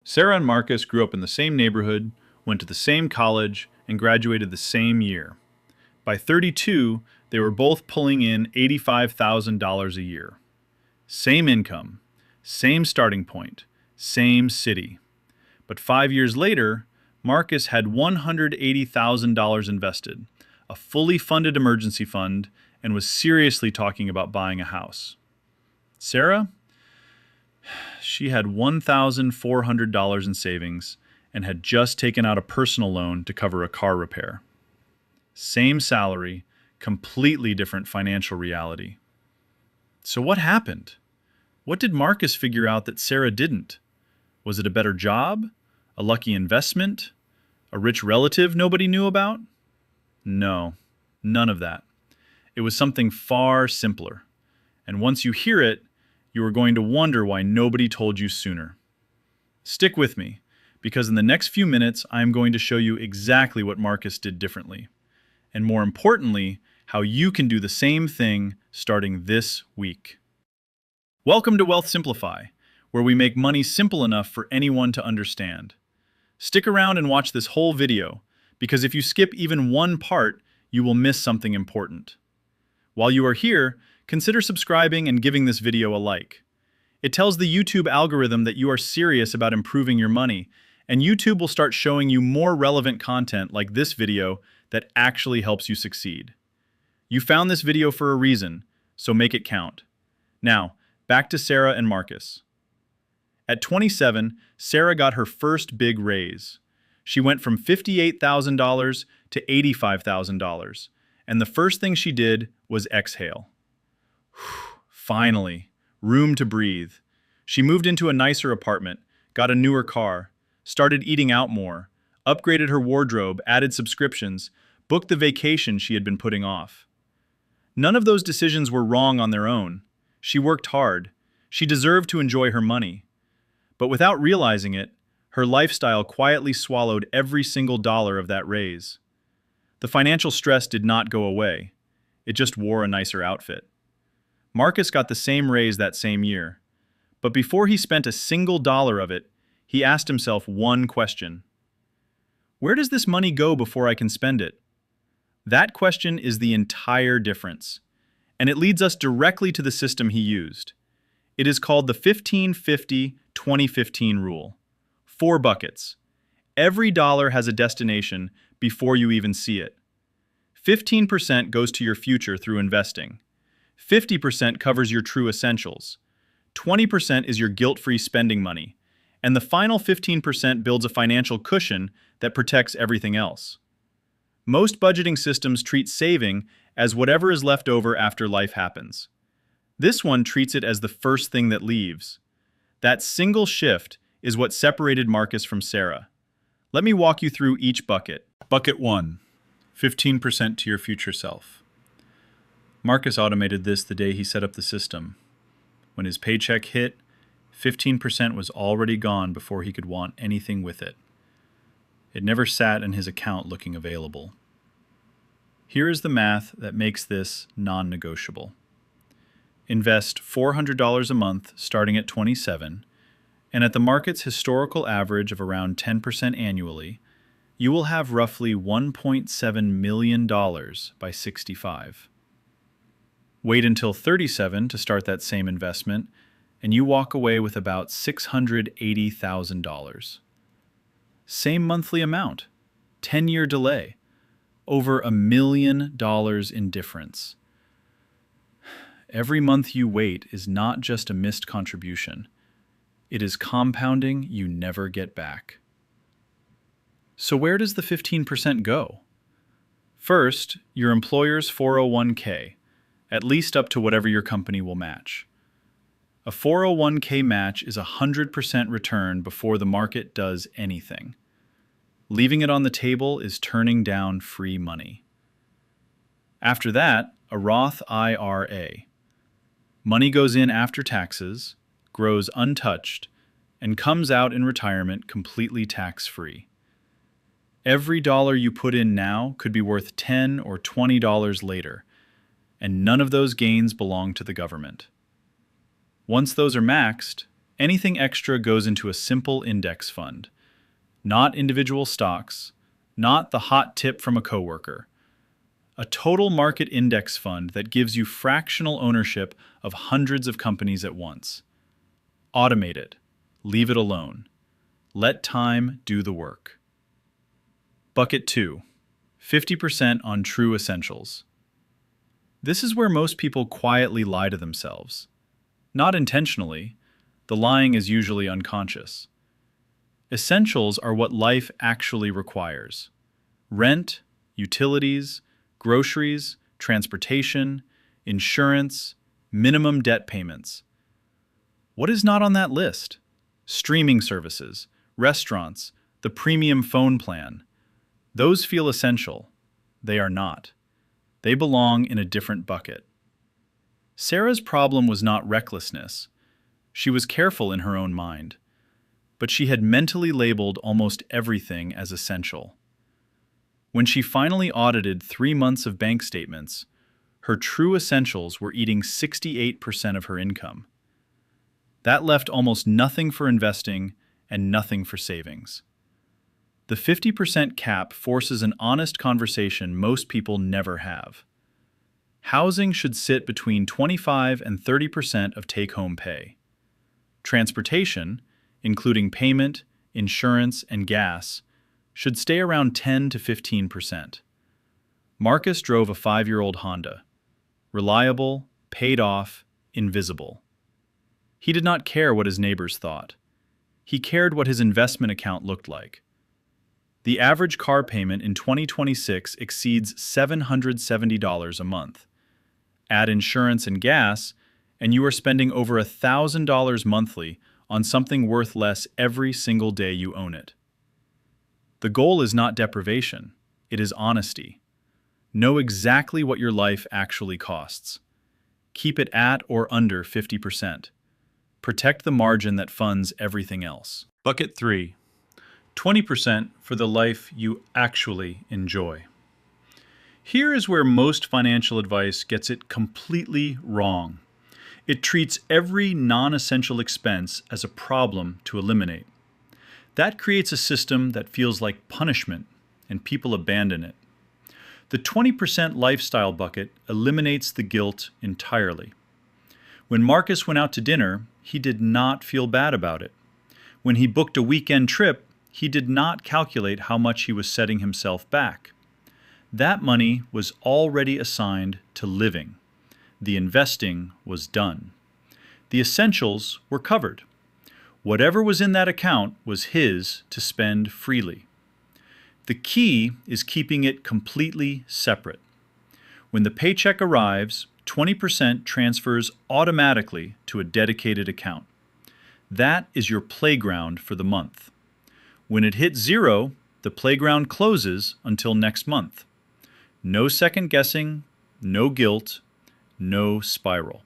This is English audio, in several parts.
Sarah and Marcus grew up in the same neighborhood, went to the same college, and graduated the same year. By 32, they were both pulling in $85,000 a year. Same income, same starting point, same city. But 5 years later, Marcus had $180,000 invested, a fully funded emergency fund, and was seriously talking about buying a house. Sarah? She had $1,400 in savings and had just taken out a personal loan to cover a car repair. Same salary, completely different financial reality. So what happened? What did Marcus figure out that Sarah didn't? Was it a better job? A lucky investment? A rich relative nobody knew about? No, none of that. It was something far simpler. And once you hear it, you are going to wonder why nobody told you sooner. Stick with me, because in the next few minutes, I am going to show you exactly what Marcus did differently. And more importantly, how you can do the same thing starting this week. Welcome to Wealth Simplify, where we make money simple enough for anyone to understand. Stick around and watch this whole video, because if you skip even one part, you will miss something important. While you are here, consider subscribing and giving this video a like. It tells the YouTube algorithm that you are serious about improving your money, and YouTube will start showing you more relevant content like this video that actually helps you succeed. You found this video for a reason, so make it count. Now, back to Sarah and Marcus. At 27, Sarah got her first big raise. She went from $58,000 to $85,000, and the first thing she did was exhale. Finally, room to breathe. She moved into a nicer apartment, got a newer car, started eating out more, upgraded her wardrobe, added subscriptions, booked the vacation she had been putting off. None of those decisions were wrong on their own. She worked hard. She deserved to enjoy her money. But without realizing it, her lifestyle quietly swallowed every single dollar of that raise. The financial stress did not go away. It just wore a nicer outfit. Marcus got the same raise that same year. But before he spent a single dollar of it, he asked himself one question. Where does this money go before I can spend it? That question is the entire difference. And it leads us directly to the system he used. It is called the 15-50-20-15 rule. 4 buckets. Every dollar has a destination before you even see it. 15% goes to your future through investing. 50% covers your true essentials. 20% is your guilt-free spending money. And the final 15% builds a financial cushion that protects everything else. Most budgeting systems treat saving as whatever is left over after life happens. This one treats it as the first thing that leaves. That single shift is what separated Marcus from Sarah. Let me walk you through each bucket. Bucket 1, 15% to your future self. Marcus automated this the day he set up the system. When his paycheck hit, 15% was already gone before he could want anything with it. It never sat in his account looking available. Here is the math that makes this non-negotiable. Invest $400 a month starting at 27, and at the market's historical average of around 10% annually, you will have roughly $1.7 million by 65. Wait until 37 to start that same investment, and you walk away with about $680,000. Same monthly amount, 10-year delay, over $1 million in difference. Every month you wait is not just a missed contribution. It is compounding you never get back. So where does the 15% go? First, your employer's 401k, at least up to whatever your company will match. A 401k match is a 100% return before the market does anything. Leaving it on the table is turning down free money. After that, a Roth IRA. Money goes in after taxes, grows untouched, and comes out in retirement completely tax-free. Every dollar you put in now could be worth $10 or $20 later, and none of those gains belong to the government. Once those are maxed, Anything extra goes into a simple index fund. Not individual stocks, not the hot tip from a coworker. A total market index fund that gives you fractional ownership of hundreds of companies at once. Automate it. Leave it alone. Let time do the work. Bucket 2. 50% on true essentials. This is where most people quietly lie to themselves. Not intentionally. The lying is usually unconscious. Essentials are what life actually requires. Rent, utilities, groceries, transportation, insurance, minimum debt payments. What is not on that list? Streaming services, restaurants, the premium phone plan. Those feel essential. They are not. They belong in a different bucket. Sarah's problem was not recklessness. She was careful in her own mind. But she had mentally labeled almost everything as essential. When she finally audited 3 months of bank statements, her true essentials were eating 68% of her income. That left almost nothing for investing and nothing for savings. The 50% cap forces an honest conversation most people never have. Housing should sit between 25 and 30% of take-home pay. Transportation, including payment, insurance, and gas, should stay around 10 to 15%. Marcus drove a 5-year-old Honda. Reliable, paid off, invisible. He did not care what his neighbors thought. He cared what his investment account looked like. The average car payment in 2026 exceeds $770 a month. Add insurance and gas, and you are spending over $1,000 monthly on something worth less every single day you own it. The goal is not deprivation, it is honesty. Know exactly what your life actually costs. Keep it at or under 50%. Protect the margin that funds everything else. Bucket 3. 20% for the life you actually enjoy. Here is where most financial advice gets it completely wrong. It treats every non-essential expense as a problem to eliminate. That creates a system that feels like punishment, and people abandon it. The 20% lifestyle bucket eliminates the guilt entirely. When Marcus went out to dinner, he did not feel bad about it. When he booked a weekend trip, he did not calculate how much he was setting himself back. That money was already assigned to living. The investing was done. The essentials were covered. Whatever was in that account was his to spend freely. The key is keeping it completely separate. When the paycheck arrives, 20% transfers automatically to a dedicated account. That is your playground for the month. When it hits zero, the playground closes until next month. No second guessing, no guilt, no spiral.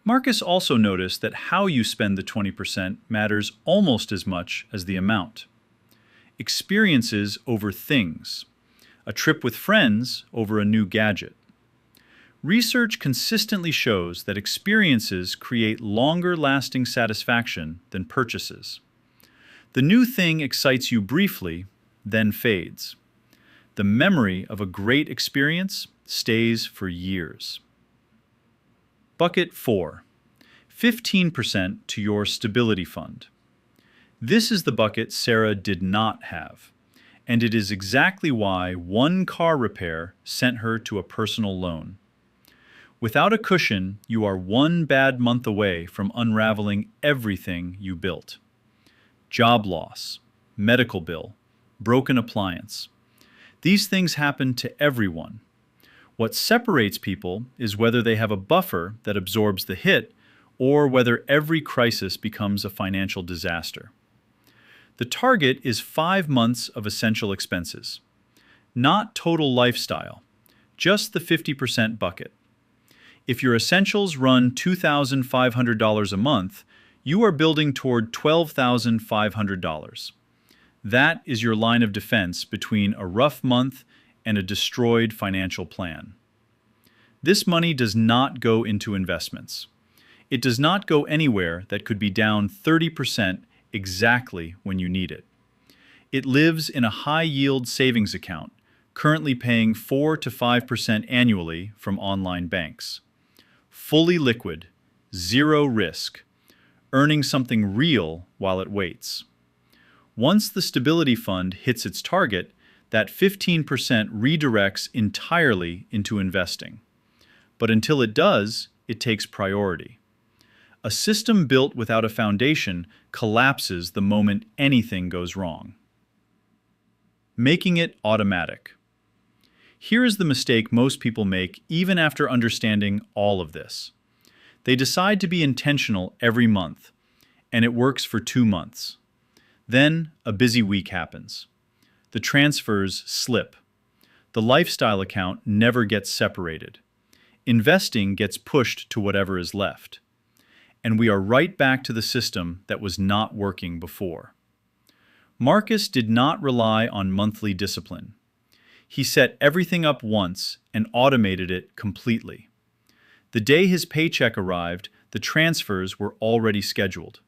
Marcus also noticed that how you spend the 20% matters almost as much as the amount. Experiences over things. A trip with friends over a new gadget. Research consistently shows that experiences create longer-lasting satisfaction than purchases. The new thing excites you briefly, then fades. The memory of a great experience stays for years. Bucket 4. 15% to your stability fund. This is the bucket Sarah did not have, and it is exactly why one car repair sent her to a personal loan. Without a cushion, you are one bad month away from unraveling everything you built. Job loss, medical bill, broken appliance. These things happen to everyone. What separates people is whether they have a buffer that absorbs the hit or whether every crisis becomes a financial disaster. The target is 5 months of essential expenses. Not total lifestyle, just the 50% bucket. If your essentials run $2,500 a month, you are building toward $12,500. That is your line of defense between a rough month and a destroyed financial plan. This money does not go into investments. It does not go anywhere that could be down 30% exactly when you need it. It lives in a high-yield savings account, currently paying 4 to 5% annually from online banks. Fully liquid, zero risk, earning something real while it waits. Once the stability fund hits its target, that 15% redirects entirely into investing. But until it does, it takes priority. A system built without a foundation collapses the moment anything goes wrong. Making it automatic. Here is the mistake most people make even after understanding all of this. They decide to be intentional every month, and it works for 2 months. Then a busy week happens. The transfers slip. The lifestyle account never gets separated. Investing gets pushed to whatever is left. And we are right back to the system that was not working before. Marcus did not rely on monthly discipline. He set everything up once and automated it completely. The day his paycheck arrived, the transfers were already scheduled.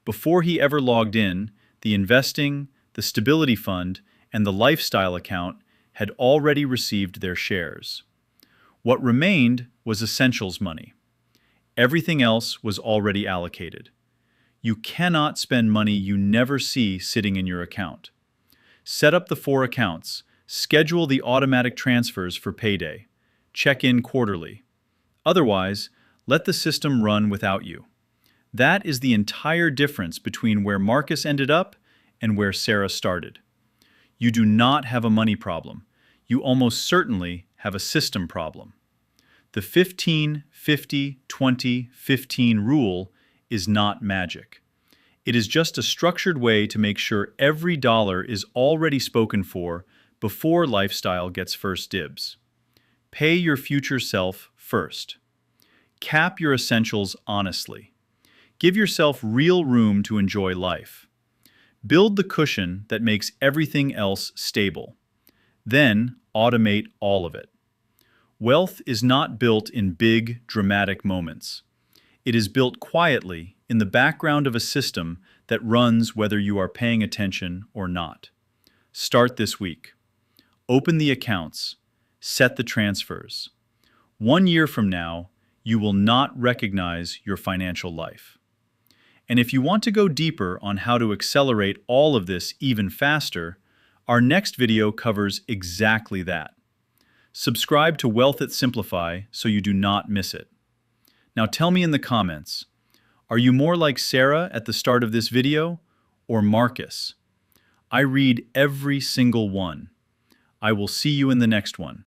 Before he ever logged in, the investing, the stability fund, and the lifestyle account had already received their shares. What remained was essentials money. Everything else was already allocated. You cannot spend money you never see sitting in your account. Set up the 4 accounts. Schedule the automatic transfers for payday. Check in quarterly. Otherwise, let the system run without you. That is the entire difference between where Marcus ended up and where Sarah started. You do not have a money problem. You almost certainly have a system problem. The 15-50-20-15 rule is not magic. It is just a structured way to make sure every dollar is already spoken for before lifestyle gets first dibs. Pay your future self first. Cap your essentials honestly. Give yourself real room to enjoy life. Build the cushion that makes everything else stable. Then automate all of it. Wealth is not built in big, dramatic moments. It is built quietly in the background of a system that runs whether you are paying attention or not. Start this week. Open the accounts. Set the transfers. 1 year from now, you will not recognize your financial life. And if you want to go deeper on how to accelerate all of this even faster, our next video covers exactly that. Subscribe to WealthSimplify so you do not miss it. Now tell me in the comments, are you more like Sarah at the start of this video or Marcus? I read every single one. I will see you in the next one.